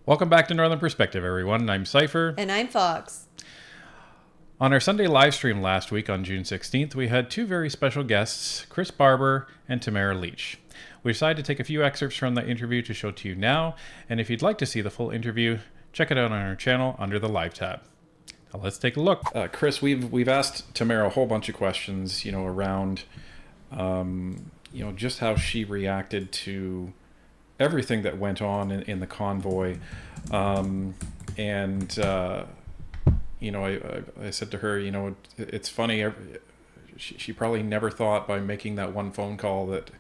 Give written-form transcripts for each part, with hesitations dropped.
Welcome back to Northern Perspective, everyone. I'm Cypher. And I'm Fox. On our Sunday live stream last week on June 16th, we had two very special guests, Chris Barber and Tamara Lich. We decided to take a few excerpts from that interview to show to you now, and if you'd like to see the full interview, check it out on our channel under the live tab. Now let's take a look. Chris, we've asked Tamara a whole bunch of questions, around, just how she reacted to everything that went on in the convoy, I said to her, it's funny. She probably never thought by making that one phone call that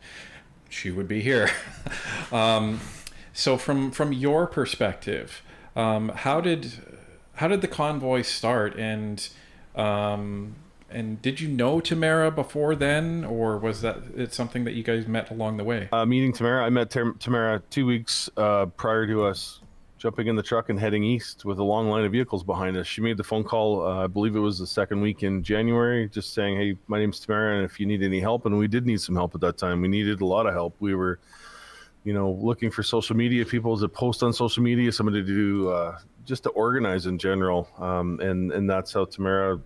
she would be here. So from your perspective, how did the convoy start, and did you know Tamara before then, or was it's something that you guys met along the way? Meeting Tamara, I met Tamara 2 weeks prior to us jumping in the truck and heading east with a long line of vehicles behind us. She made the phone call, I believe it was the second week in January, just saying, hey, my name's Tamara, and if you need any help, and we did need some help at that time. We needed a lot of help. We were, looking for social media people to post on social media, somebody to do, just to organize in general. And that's how Tamara,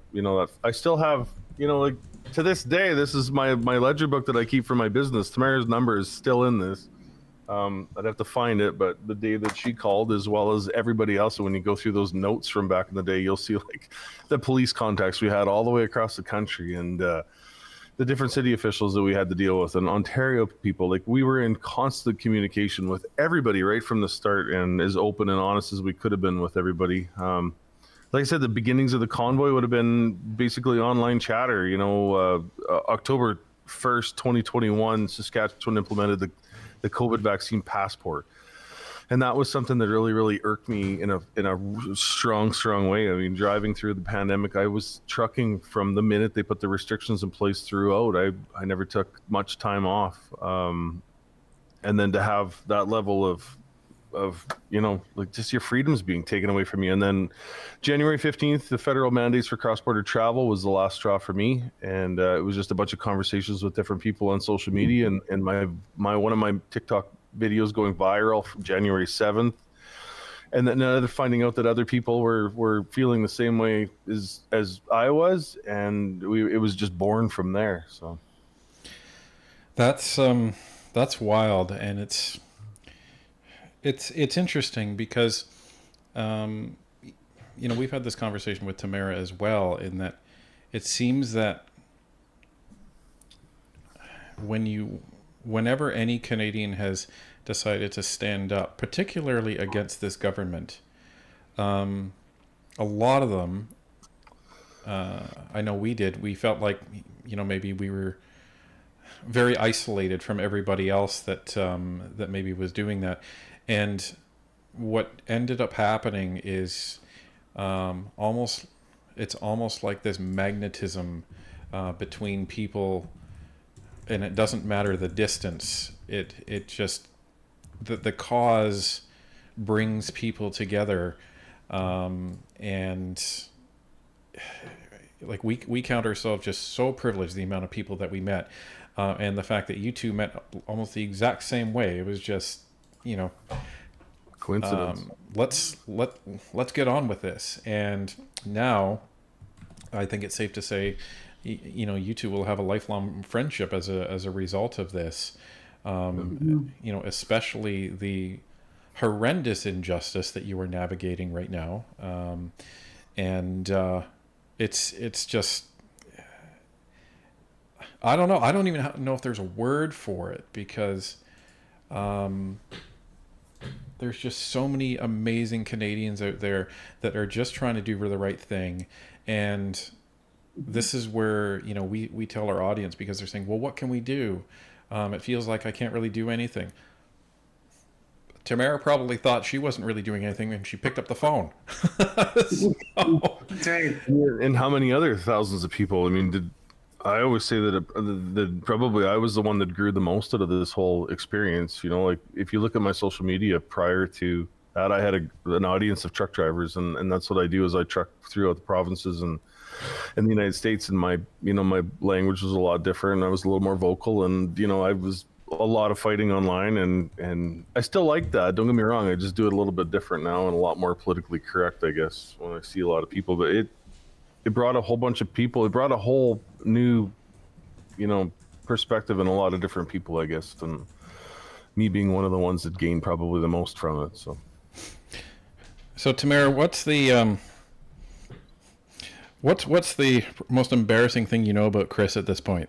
I still have, to this day, this is my ledger book that I keep for my business. Tamara's number is still in this. I'd have to find it, but the day that she called, as well as everybody else, when you go through those notes from back in the day, you'll see the police contacts we had all the way across the country, and the different city officials that we had to deal with, and Ontario people. We were in constant communication with everybody right from the start, and as open and honest as we could have been with everybody. Like I said, the beginnings of the convoy would have been basically online chatter. October 1st, 2021, Saskatchewan implemented the COVID vaccine passport. And that was something that really, really irked me in a strong way. I mean, driving through the pandemic, I was trucking from the minute they put the restrictions in place throughout. I never took much time off. And then to have that level of just your freedoms being taken away from you. And then January 15th, the federal mandates for cross-border travel was the last straw for me. And it was just a bunch of conversations with different people on social media, and my one of my TikTok videos going viral from January 7th. And then finding out that other people were feeling the same way as I was, and it was just born from there. So that's wild, and it's interesting because, we've had this conversation with Tamara as well, in that it seems that whenever any Canadian has decided to stand up, particularly against this government, a lot of them, I know we did, we felt like, maybe we were very isolated from everybody else that maybe was doing that. And what ended up happening is almost like this magnetism between people, and it doesn't matter the distance. It just the cause brings people together, and we count ourselves just so privileged, the amount of people that we met, and the fact that you two met almost the exact same way. It was just, coincidence. Let's get on with this. And now I think it's safe to say, you two will have a lifelong friendship as a result of this. Especially the horrendous injustice that you are navigating right now. It's just, I don't know. I don't even know if there's a word for it, because there's just so many amazing Canadians out there that are just trying to do the right thing. And this is where, we tell our audience, because they're saying, well, what can we do? It feels like I can't really do anything. Tamara probably thought she wasn't really doing anything when she picked up the phone. And how many other thousands of people? I mean, I always say that probably I was the one that grew the most out of this whole experience. If you look at my social media prior to that, I had an audience of truck drivers, and that's what I do, is I truck throughout the provinces and in the United States, and my language was a lot different. I was a little more vocal, and I was a lot of fighting online, and I still like that. Don't get me wrong. I just do it a little bit different now and a lot more politically correct, I guess, when I see a lot of people. But it brought a whole bunch of people. It brought a whole new, perspective in a lot of different people, I guess, and me being one of the ones that gained probably the most from it. So Tamara, what's the what's the most embarrassing thing you know about Chris at this point?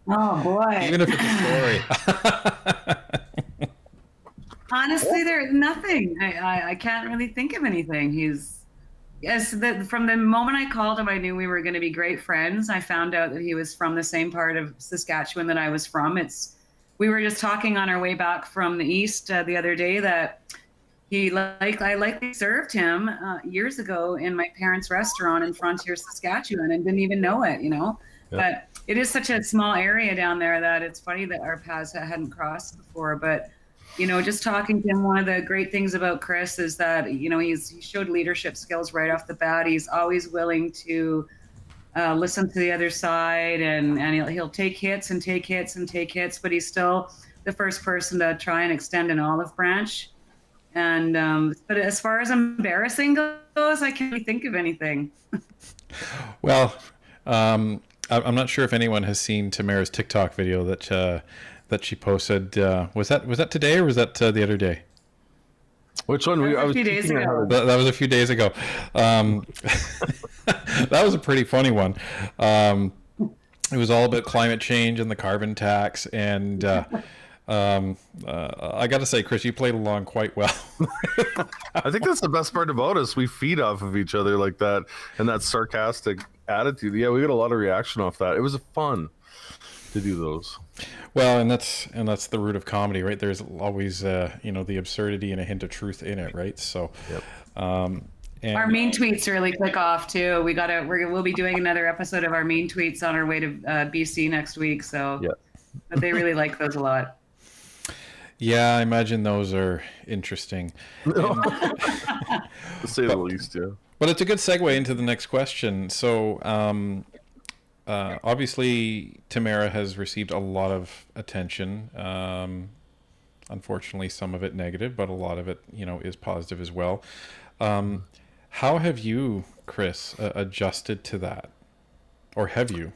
Oh boy. Even if it's a story. Honestly, there's nothing. I can't really think of anything. From the moment I called him, I knew we were going to be great friends. I found out that he was from the same part of Saskatchewan that I was from. We were just talking on our way back from the east the other day that I likely served him years ago in my parents' restaurant in Frontier, Saskatchewan, and didn't even know it, Yep. But it is such a small area down there that it's funny that our paths hadn't crossed before. But just talking to him, one of the great things about Chris is that, he showed leadership skills right off the bat. He's always willing to listen to the other side, and he'll take hits and take hits and take hits, but he's still the first person to try and extend an olive branch. And but as far as embarrassing goes, I can't really think of anything. Well, I'm not sure if anyone has seen Tamara's TikTok video that she posted. Was that today or was that the other day? Which one? A few days ago. That was a few days ago. That was a pretty funny one. It was all about climate change and the carbon tax, and I got to say, Chris, you played along quite well. I think that's the best part about us. We feed off of each other like that, and that sarcastic attitude. Yeah, we got a lot of reaction off that. It was fun to do those. Well, and that's the root of comedy, right? There's always the absurdity and a hint of truth in it, right? So, yep. And our mean tweets really click off too. We'll be doing another episode of our mean tweets on our way to BC next week. So, yeah. But they really like those a lot. Yeah, I imagine those are interesting. To say the least, yeah. But it's a good segue into the next question. So, obviously, Tamara has received a lot of attention. Unfortunately, some of it negative, but a lot of it, is positive as well. How have you, Chris, adjusted to that? Or have you?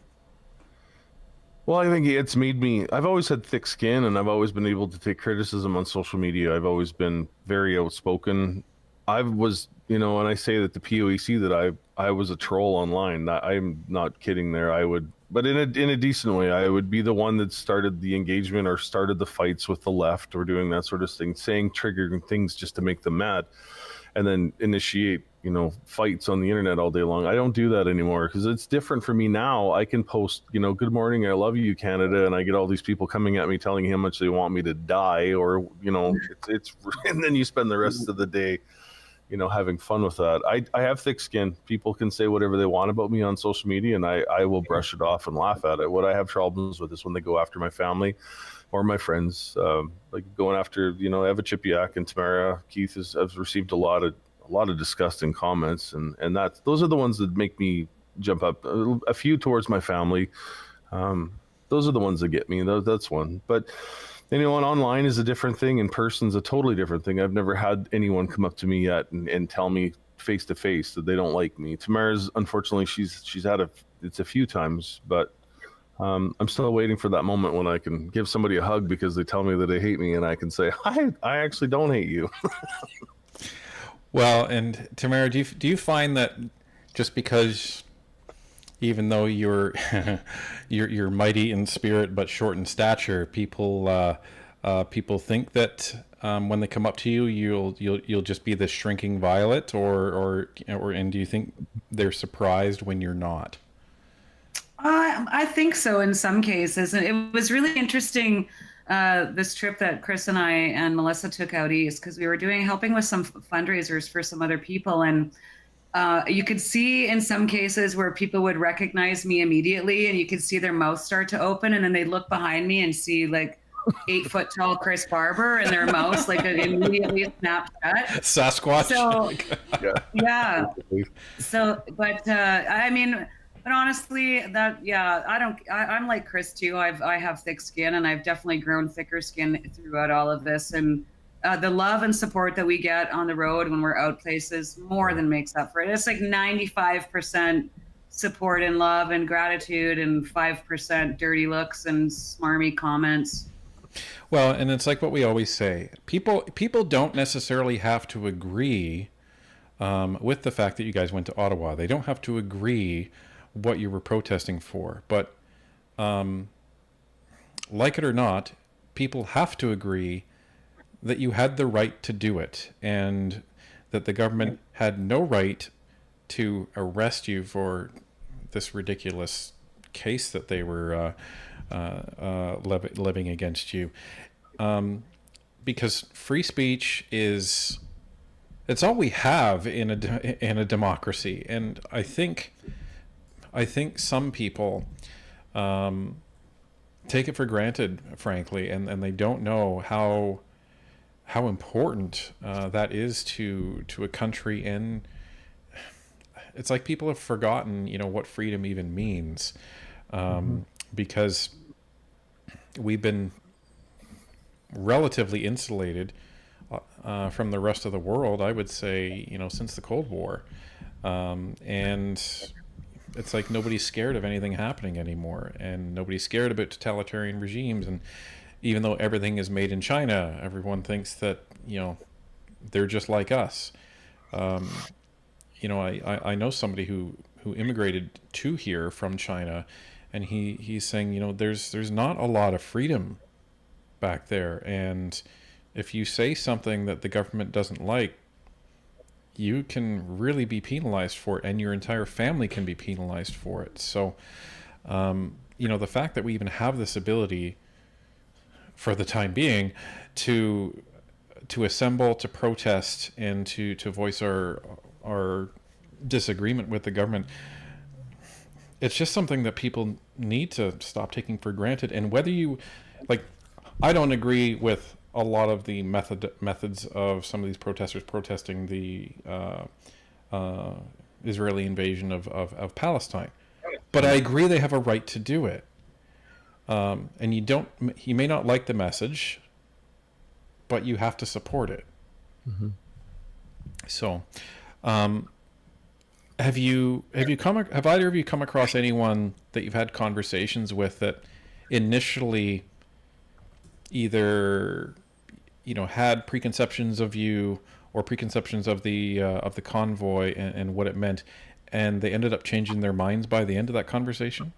Well, I think it's made me, I've always had thick skin, and I've always been able to take criticism on social media. I've always been very outspoken. I was, and I say that the POEC that I was a troll online. I'm not kidding there. I would, but in a decent way, I would be the one that started the engagement or started the fights with the left or doing that sort of thing, saying triggering things just to make them mad, and then initiate fights on the internet all day long. I don't do that anymore because it's different for me now. I can post, good morning, I love you, Canada, and I get all these people coming at me telling how much they want me to die, or it's and then you spend the rest of the day having fun with that. I have thick skin. People can say whatever they want about me on social media, and I will brush it off and laugh at it. What I have problems with is when they go after my family or my friends, like going after Eva Chipiak and Tamara. Keith has received a lot of disgusting comments, and those are the ones that make me jump up. A few towards my family, those are the ones that get me. That's one. But online is a different thing. In person's a totally different thing. I've never had anyone come up to me yet and tell me face to face that they don't like me. Tamara's, unfortunately, she's had a few times, but I'm still waiting for that moment when I can give somebody a hug because they tell me that they hate me, and I can say, I actually don't hate you. Well, and Tamara, do you find that just because, even though you're you're mighty in spirit but short in stature, people think that when they come up to you, you'll just be this shrinking violet, or and do you think they're surprised when you're not? I think so in some cases, and it was really interesting. This trip that Chris and I and Melissa took out east, because we were helping with some fundraisers for some other people, and you could see in some cases where people would recognize me immediately, and you could see their mouth start to open, and then they'd look behind me and see like 8 foot tall Chris Barber, and their mouths like immediately snapped shut. Sasquatch. So yeah. So, but I mean, But honestly, that yeah, I'm like Chris too. I have thick skin, and I've definitely grown thicker skin throughout all of this. And the love and support that we get on the road when we're out places more than makes up for it. It's like 95% support and love and gratitude, and 5% dirty looks and smarmy comments. Well, and it's like what we always say: people don't necessarily have to agree with the fact that you guys went to Ottawa. They don't have to agree what you were protesting for, but like it or not, people have to agree that you had the right to do it, and that the government had no right to arrest you for this ridiculous case that they were levying against you. Because free speech it's all we have in a democracy, and I think some people take it for granted, frankly, and they don't know how important that is to a country. And it's like people have forgotten, what freedom even means, because we've been relatively insulated from the rest of the world, I would say, since the Cold War. And it's like nobody's scared of anything happening anymore, and nobody's scared about totalitarian regimes. And even though everything is made in China, everyone thinks that, they're just like us. I know somebody who immigrated to here from China, and he's saying, there's not a lot of freedom back there. And if you say something that the government doesn't like, you can really be penalized for it, and your entire family can be penalized for it. So, the fact that we even have this ability, for the time being, to assemble, to protest, and to voice our disagreement with the government, it's just something that people need to stop taking for granted. And whether you like, I don't agree with a lot of the methods of some of these protesters protesting the Israeli invasion of Palestine, but I agree they have a right to do it. And you may not like the message, but you have to support it. Mm-hmm. So, have either of you come across anyone that you've had conversations with that initially either had preconceptions of you or preconceptions of the convoy and what it meant, and they ended up changing their minds by the end of that conversation?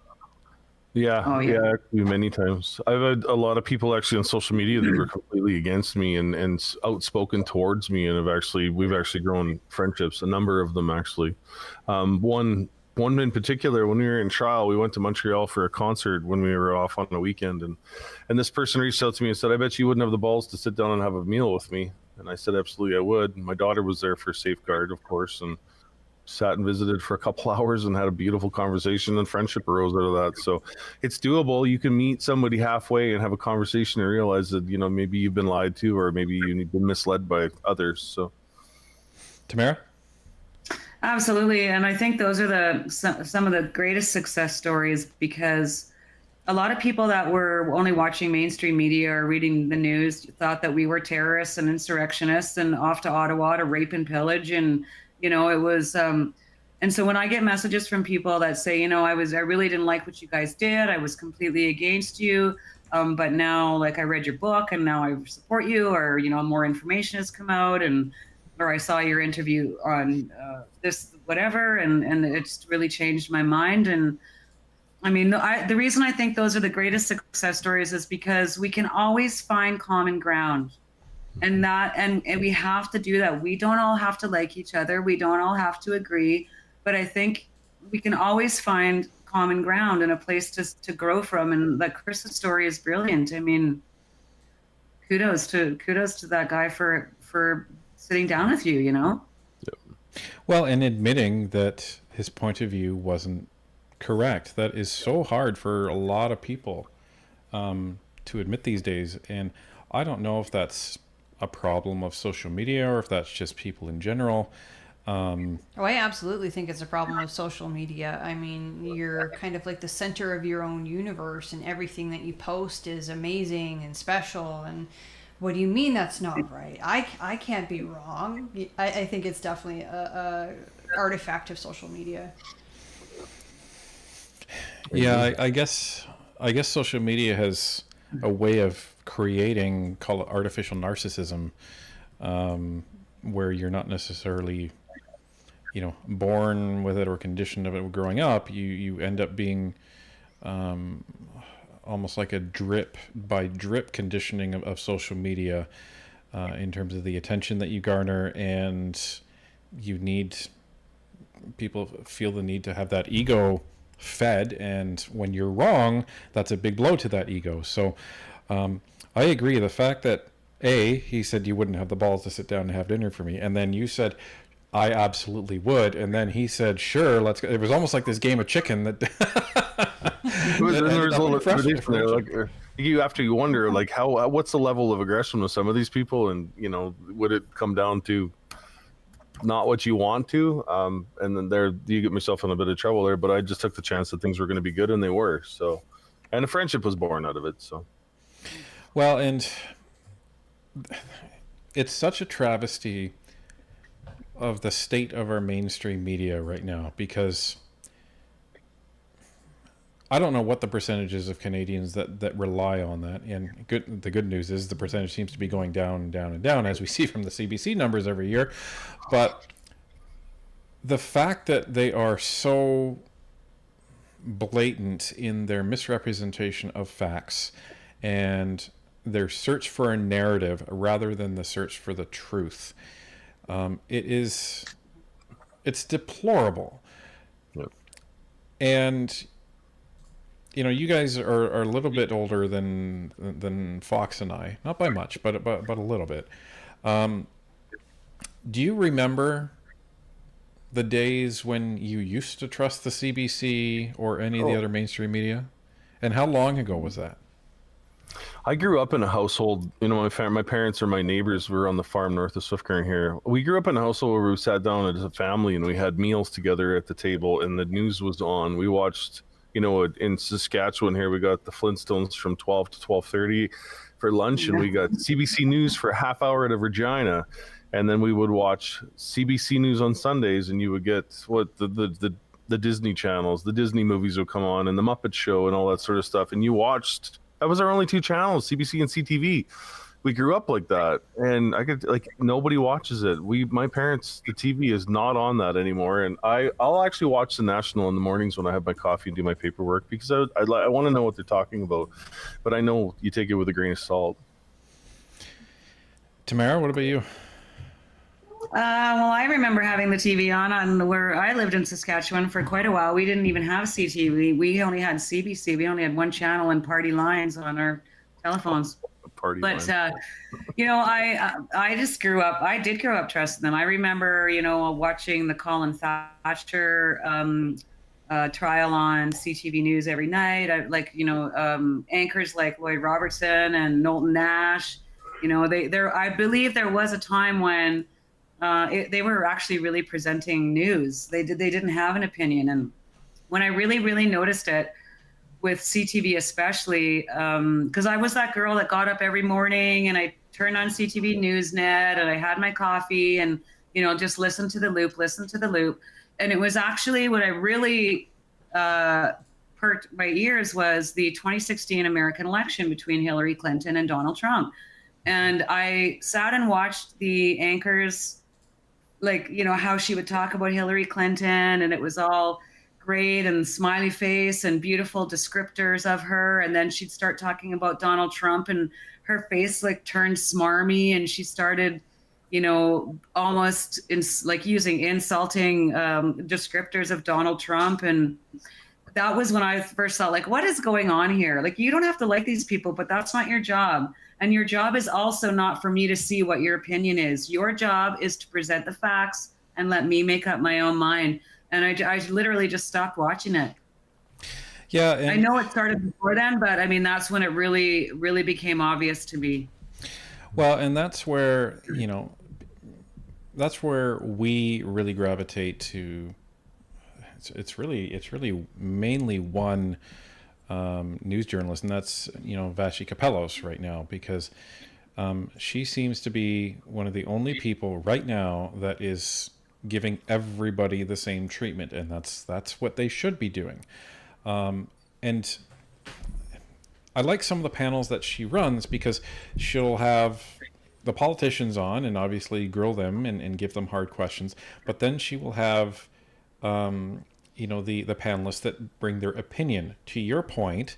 Yeah, Oh, yeah. actually, many times. I've had a lot of people actually on social media that were completely against me and outspoken towards me, and we've actually grown friendships. A number of them actually. One in particular, when we were in trial, we went to Montreal for a concert when we were off on a weekend, and this person reached out to me and said, "I bet you wouldn't have the balls to sit down and have a meal with me." And I said, "Absolutely, I would." My daughter was there for safeguard, of course, and sat and visited for a couple hours and had a beautiful conversation, and friendship arose out of that. So it's doable. You can meet somebody halfway and have a conversation and realize that, maybe you've been lied to, or maybe you've been misled by others. So, Tamara? Absolutely. And I think those are some of the greatest success stories, because a lot of people that were only watching mainstream media or reading the news thought that we were terrorists and insurrectionists and off to Ottawa to rape and pillage. And, it was, and so when I get messages from people that say, I really didn't like what you guys did, I was completely against you, but now, like, I read your book and now I support you, or, more information has come out, or I saw your interview on this, whatever, and it's really changed my mind. And I mean, the reason I think those are the greatest success stories is because we can always find common ground. And we have to do that. We don't all have to like each other. We don't all have to agree. But I think we can always find common ground and a place to grow from. And like Chris's story is brilliant. I mean, kudos to that guy for sitting down with you, Yep. Well, and admitting that his point of view wasn't correct. That is so hard for a lot of people to admit these days. And I don't know if that's a problem of social media or if that's just people in general. Oh, I absolutely think it's a problem with social media. I mean, you're kind of like the center of your own universe, and everything that you post is amazing and special. And what do you mean that's not right? I can't be wrong. I think it's definitely a artifact of social media. Yeah, I guess social media has a way of creating, call it artificial narcissism, where you're not necessarily, born with it or conditioned of it growing up. You end up being almost like a drip by drip conditioning of social media, in terms of the attention that you garner, and you need people feel the need to have that ego fed, and when you're wrong, that's a big blow to that ego. So I agree. The fact that he said you wouldn't have the balls to sit down and have dinner for me, and then you said I absolutely would, and then he said sure, let's go. It was almost like this game of chicken that There's a little tradition there. Like, you wonder, like, what's the level of aggression with some of these people, and would it come down to not what you want to, and then there you get myself in a bit of trouble there. But I just took the chance that things were going to be good, and they were. So, and a friendship was born out of it. So, well, and it's such a travesty of the state of our mainstream media right now, because I don't know what the percentage is of Canadians that rely on that. And the good news is the percentage seems to be going down and down and down, as we see from the CBC numbers every year. But the fact that they are so blatant in their misrepresentation of facts and their search for a narrative rather than the search for the truth, it's deplorable. Yep. And you guys are a little bit older than Fox and I, not by much, but a little bit. Do you remember the days when you used to trust the CBC or any of the other mainstream media? And how long ago was that? I grew up in a household. My parents or my neighbors were on the farm north of Swift Current here. We grew up in a household where we sat down as a family and we had meals together at the table, and the news was on. We watched. In Saskatchewan here, we got the Flintstones from 12 to 12:30 for lunch, and we got CBC News for a half hour at a Regina, and then we would watch CBC News on Sundays, and you would get the Disney channels, the Disney movies would come on, and the Muppet Show and all that sort of stuff, and you watched. That was our only two channels, CBC and CTV. We grew up like that, and nobody watches it. My parents, the TV is not on that anymore, and I'll actually watch the National in the mornings when I have my coffee and do my paperwork, because I want to know what they're talking about, but I know you take it with a grain of salt. Tamara, what about you? Well, I remember having the TV on where I lived in Saskatchewan for quite a while. We didn't even have CTV. We only had CBC. We only had one channel and party lines on our telephones. But I just grew up. I did grow up trusting them. I remember, watching the Colin Thatcher trial on CTV News every night. Anchors like Lloyd Robertson and Knowlton Nash. I believe there was a time when they were actually really presenting news. They didn't have an opinion, and when I really, really noticed it, with CTV especially, because I was that girl that got up every morning and I turned on CTV Newsnet and I had my coffee and, just listen to the loop. And it was actually what I really perked my ears was the 2016 American election between Hillary Clinton and Donald Trump. And I sat and watched the anchors, how she would talk about Hillary Clinton, and it was all great and smiley face and beautiful descriptors of her, and then she'd start talking about Donald Trump and her face turned smarmy, and she started almost using insulting descriptors of Donald Trump. And that was when I first thought, what is going on here? You don't have to like these people, but that's not your job, and your job is also not for me to see what your opinion is. Your job is to present the facts and let me make up my own mind. And I literally just stopped watching it. Yeah. And I know it started before then, but I mean, that's when it really, really became obvious to me. Well, and that's where, that's where we really gravitate to. It's really mainly one news journalist, and that's Vashi Capellos right now, because she seems to be one of the only people right now that is giving everybody the same treatment, and that's what they should be doing. And I like some of the panels that she runs because she'll have the politicians on and obviously grill them and give them hard questions, but then she will have the panelists that bring their opinion. To your point,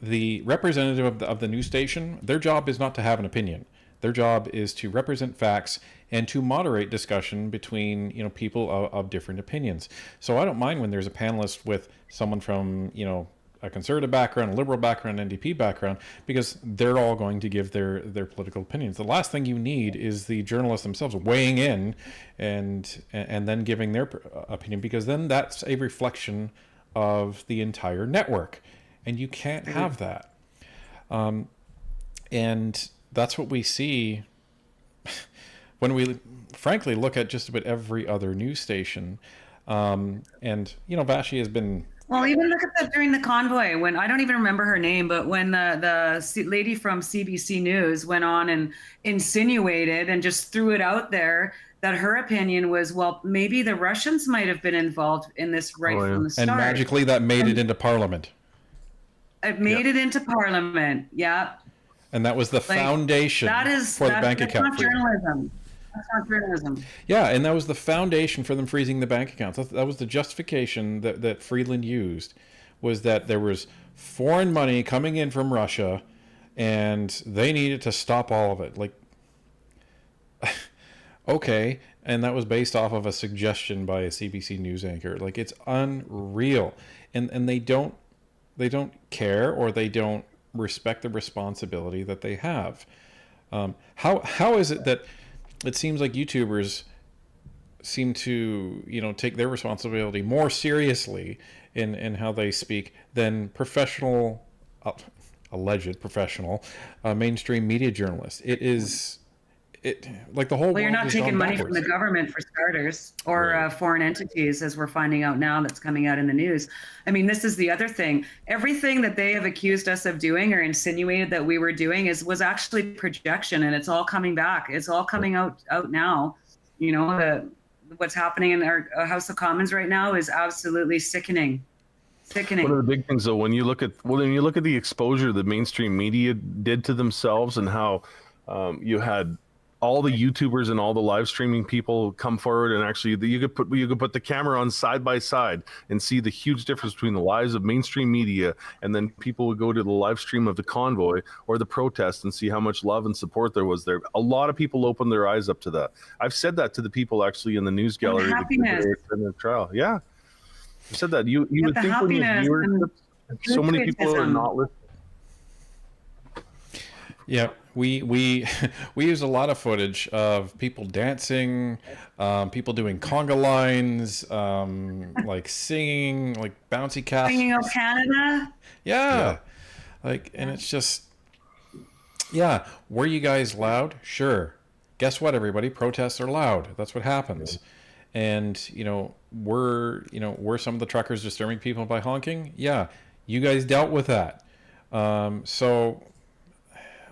the representative of the news station, their job is not to have an opinion. Their job is to represent facts and to moderate discussion between people of different opinions. So I don't mind when there's a panelist with someone from a conservative background, a liberal background, NDP background, because they're all going to give their political opinions. The last thing you need is the journalists themselves weighing in and then giving their opinion, because then that's a reflection of the entire network, and you can't have that. And that's what we see when we frankly look at just about every other news station. And Vashi has been. Well, even look at that during the convoy, when I don't even remember her name, but when the lady from CBC News went on and insinuated and just threw it out there that her opinion was, well, maybe the Russians might have been involved in this right from the start. And magically that made it into Parliament. It made it into Parliament, yeah. And that was the foundation for the bank account. That's not journalism. That's not journalism. Yeah, and that was the foundation for them freezing the bank accounts. That was the justification that Friedland used, was that there was foreign money coming in from Russia, and they needed to stop all of it. Like, okay, and that was based off of a suggestion by a CBC News anchor. Like, it's unreal, and they don't care, or they don't respect the responsibility that they have. How is it that it seems like YouTubers seem to, take their responsibility more seriously in how they speak than professional, alleged professional, mainstream media journalists? Like the whole. Well, you're not taking money from the government, for starters, or Right. Foreign entities, as we're finding out now that's coming out in the news. I mean, this is the other thing. Everything that they have accused us of doing or insinuated that we were doing was actually projection, and it's all coming back. It's all coming out now. What's happening in our House of Commons right now is absolutely sickening. Sickening. One of the big things, though, when you look at the exposure the mainstream media did to themselves, and how you had all the YouTubers and all the live streaming people come forward, and actually you could put the camera on side by side and see the huge difference between the lives of mainstream media, and then people would go to the live stream of the convoy or the protest and see how much love and support there was there. A lot of people opened their eyes up to that. I've said that to the people actually in the news gallery in the trial. Yeah, I said that. You would think when you viewership, so many people are not listening. Yeah, we use a lot of footage of people dancing, people doing conga lines, like singing, like bouncy castles. Singing of Canada? Yeah. And it's just, yeah. Were you guys loud? Sure. Guess what, everybody? Protests are loud. That's what happens. Yeah. And, were some of the truckers disturbing people by honking? Yeah. You guys dealt with that. So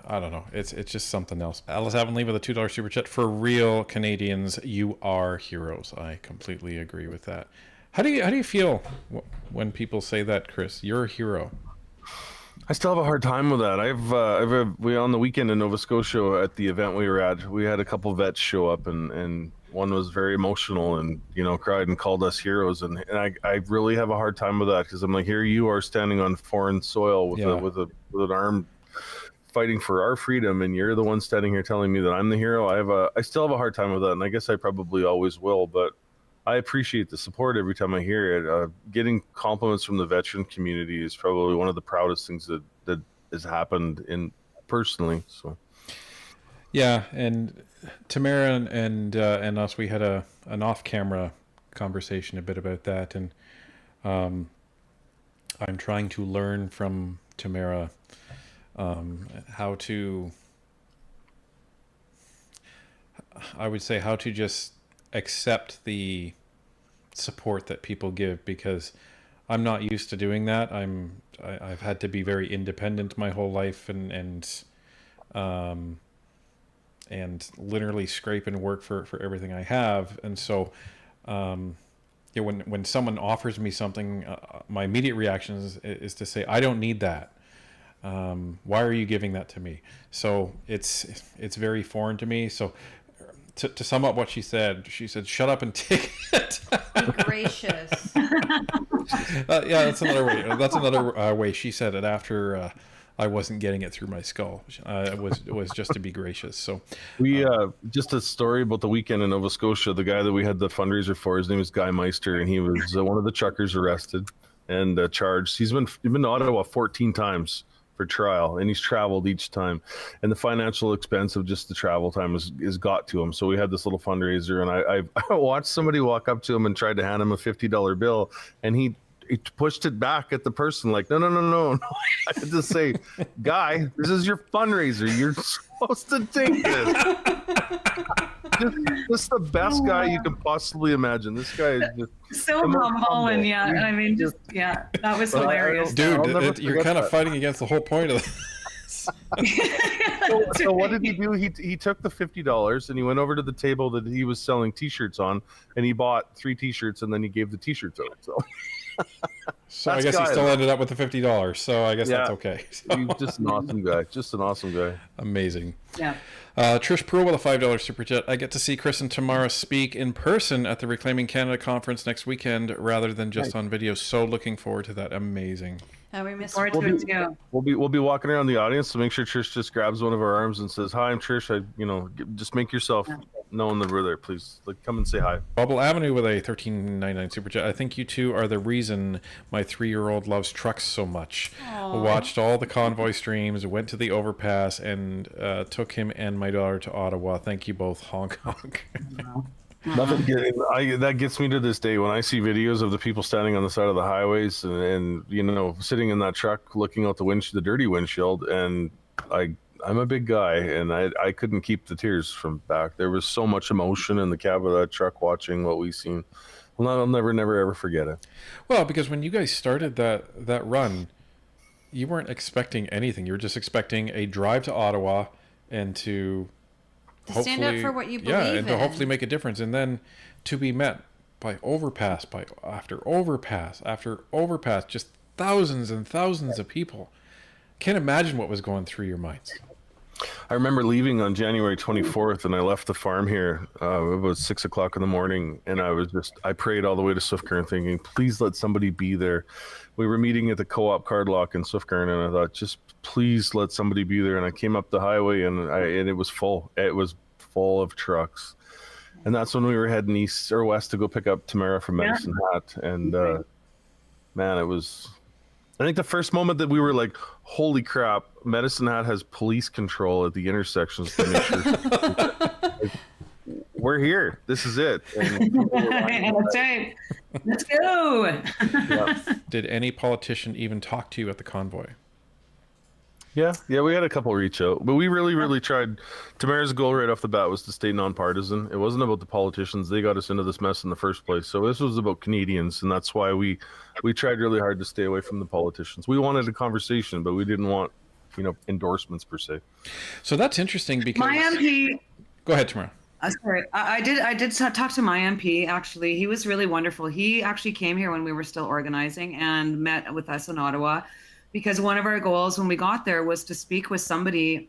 I don't know. It's just something else. Alice Avonlea with a $2 super chat. For real Canadians, you are heroes. I completely agree with that. How do you feel when people say that, Chris? You're a hero. I still have a hard time with that. We on the weekend in Nova Scotia at the event we were at, we had a couple vets show up, and one was very emotional and cried and called us heroes, and I really have a hard time with that, because I'm like, here you are standing on foreign soil with an armed, fighting for our freedom, and you're the one standing here telling me that I'm the hero. I still have a hard time with that, and I guess I probably always will, but I appreciate the support every time I hear it. Getting compliments from the veteran community is probably one of the proudest things that has happened personally. So yeah, and Tamara and us, we had an off-camera conversation a bit about that, and I'm trying to learn from Tamara I would say, how to just accept the support that people give, because I'm not used to doing that. I've had to be very independent my whole life, and literally scrape and work for everything I have. And so, yeah, when someone offers me something, my immediate reaction is to say, I don't need that. Why are you giving that to me? So it's very foreign to me. So to sum up what she said, shut up and take it. Gracious. Yeah, that's another way. That's another way she said it after I wasn't getting it through my skull. It was just to be gracious. So we just a story about the weekend in Nova Scotia. The guy that we had the fundraiser for, his name is Guy Meister, and he was one of the truckers arrested and charged. He's been to Ottawa 14 times for trial, and he's traveled each time, and the financial expense of just the travel time is got to him. So we had this little fundraiser, and I watched somebody walk up to him and tried to hand him a $50 bill, and he pushed it back at the person like, no. I had to say, Guy, this is your fundraiser. You're supposed to take this. Just the best guy you can possibly imagine. This guy is just so humble, and I mean, just that was hilarious. Dude, you're kind of fighting against the whole point of this. So what did he do? He took the $50 and he went over to the table that he was selling T-shirts on, and he bought 3 T-shirts, and then he gave the T-shirts out. So I guess he still ended up with the $50. So I guess that's okay. So. He's just an awesome guy. Just an awesome guy. Amazing. Yeah. Trish Pruill with a $5 super chat. I get to see Chris and Tamara speak in person at the Reclaiming Canada conference next weekend rather than just on video. So looking forward to that. Amazing. We miss We'll be walking around the audience, so make sure Trish just grabs one of our arms and says, "Hi, I'm Trish. Just make yourself known that we're there, please. Come and say hi." Bubble Avenue with a $13.99 super chat. I think you two are the reason my 3-year-old loves trucks so much. Aww. Watched all the Convoy streams, went to the overpass, and took him and my daughter to Ottawa. Thank you both. Honk honk. Nothing. That gets me to this day when I see videos of the people standing on the side of the highways and sitting in that truck looking out the dirty windshield, and I'm a big guy, and I couldn't keep the tears from back. There was so much emotion in the cab of that truck watching what we seen. Well, I'll never ever forget it. Well, because when you guys started that run, you weren't expecting anything. You were just expecting a drive to Ottawa and to stand up for what you believe in. And to hopefully make a difference. And then to be met by overpass, after overpass, just thousands and thousands of people. Can't imagine what was going through your minds. I remember leaving on January 24th, and I left the farm here. It was 6 o'clock in the morning, and I prayed all the way to Swift Current thinking, please let somebody be there. We were meeting at the co-op card lock in Swift Current, and I thought, just please let somebody be there. And I came up the highway, and it was full. It was full of trucks. And that's when we were heading east or west to go pick up Tamara from Medicine Hat. And man, it was... I think the first moment that we were like, holy crap, Medicine Hat has police control at the intersections to make sure we're here. This is it. That's right. Let's go. Yeah. Did any politician even talk to you at the convoy? Yeah, we had a couple reach out, but we really tried. Tamara's goal right off the bat was to stay nonpartisan. It wasn't about the politicians. They got us into this mess in the first place. So this was about Canadians, and that's why we tried really hard to stay away from the politicians. We wanted a conversation, but we didn't want, endorsements per se. So that's interesting because my MP. Go ahead, Tamara. Sorry, I did talk to my MP. Actually, he was really wonderful. He actually came here when we were still organizing and met with us in Ottawa. Because one of our goals when we got there was to speak with somebody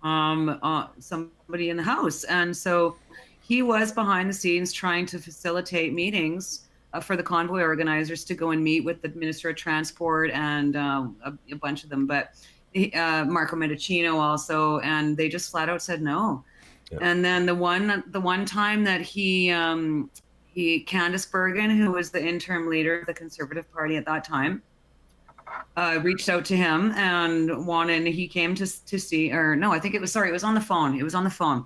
in the House. And so he was behind the scenes trying to facilitate meetings for the convoy organizers to go and meet with the Minister of Transport and a bunch of them, but Marco Mendicino also, and they just flat out said no. Yeah. And then the one time that he Candice Bergen, who was the interim leader of the Conservative Party at that time, reached out to him and he came to see, or no, I think it was on the phone. It was on the phone.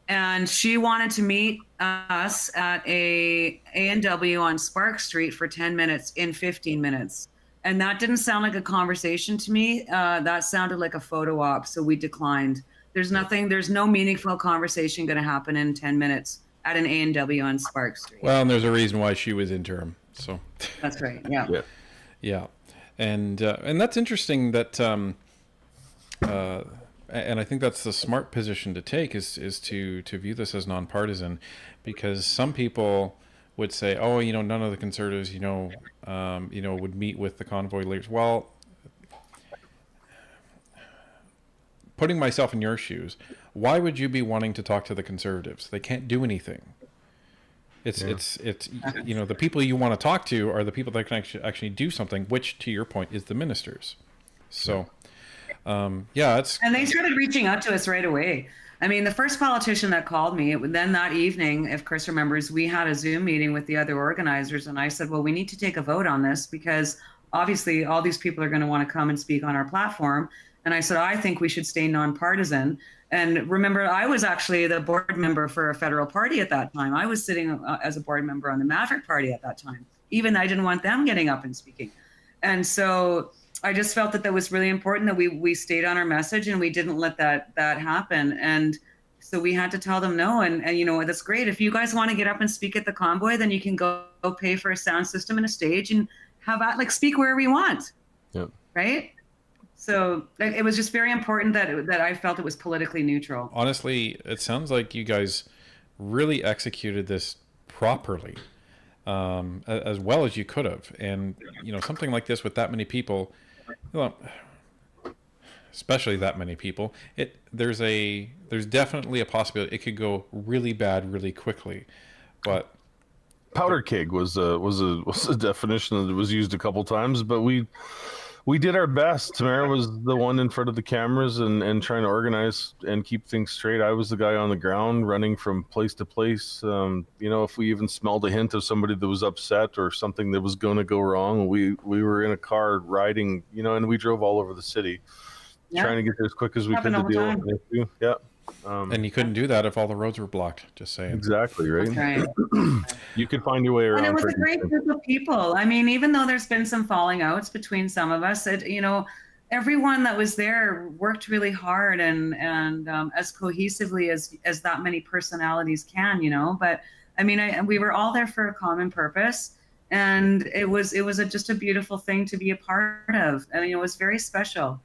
And she wanted to meet us at A&W on Spark Street for 10 minutes in 15 minutes. And that didn't sound like a conversation to me. That sounded like a photo op. So we declined. There's nothing. There's no meaningful conversation going to happen in 10 minutes at an A&W on Spark Street. Well, and there's a reason why she was interim. So That's right. Yeah. Yeah. yeah, and that's interesting that. And I think that's the smart position to take is to view this as nonpartisan, because some people would say, oh, none of the Conservatives, would meet with the convoy leaders. Well, putting myself in your shoes, why would you be wanting to talk to the Conservatives? They can't do anything. It's the people you want to talk to are the people that can actually do something, which, to your point, is the ministers. So, it's... And they started reaching out to us right away. I mean, the first politician that called me, then that evening, if Chris remembers, we had a Zoom meeting with the other organizers, and I said, well, we need to take a vote on this because obviously all these people are going to want to come and speak on our platform. And I said, I think we should stay nonpartisan. And remember, I was actually the board member for a federal party at that time. I was sitting as a board member on the Maverick Party at that time. Even I didn't want them getting up and speaking. And so I just felt that was really important that we stayed on our message and we didn't let that happen. And so we had to tell them no. And that's great. If you guys want to get up and speak at the convoy, then you can go pay for a sound system and a stage and have speak wherever you want. Yep. Right. So it was just very important that I felt it was politically neutral. Honestly, it sounds like you guys really executed this properly, as well as you could have. And, something like this with that many people, especially that many people, there's definitely a possibility it could go really bad really quickly. But powder keg was a definition that was used a couple times, but we did our best. Tamara was the one in front of the cameras and trying to organize and keep things straight. I was the guy on the ground running from place to place. If we even smelled a hint of somebody that was upset or something that was going to go wrong, we were in a car riding, and we drove all over the city, trying to get there as quick as we could to deal with the issue. Yeah. And you couldn't do that if all the roads were blocked, just saying. Exactly, right? That's right. You could find your way around. And it was a great group of people. I mean, even though there's been some falling outs between some of us, everyone that was there worked really hard and as cohesively as that many personalities can, But I mean, we were all there for a common purpose, and it was just a beautiful thing to be a part of. I mean, it was very special.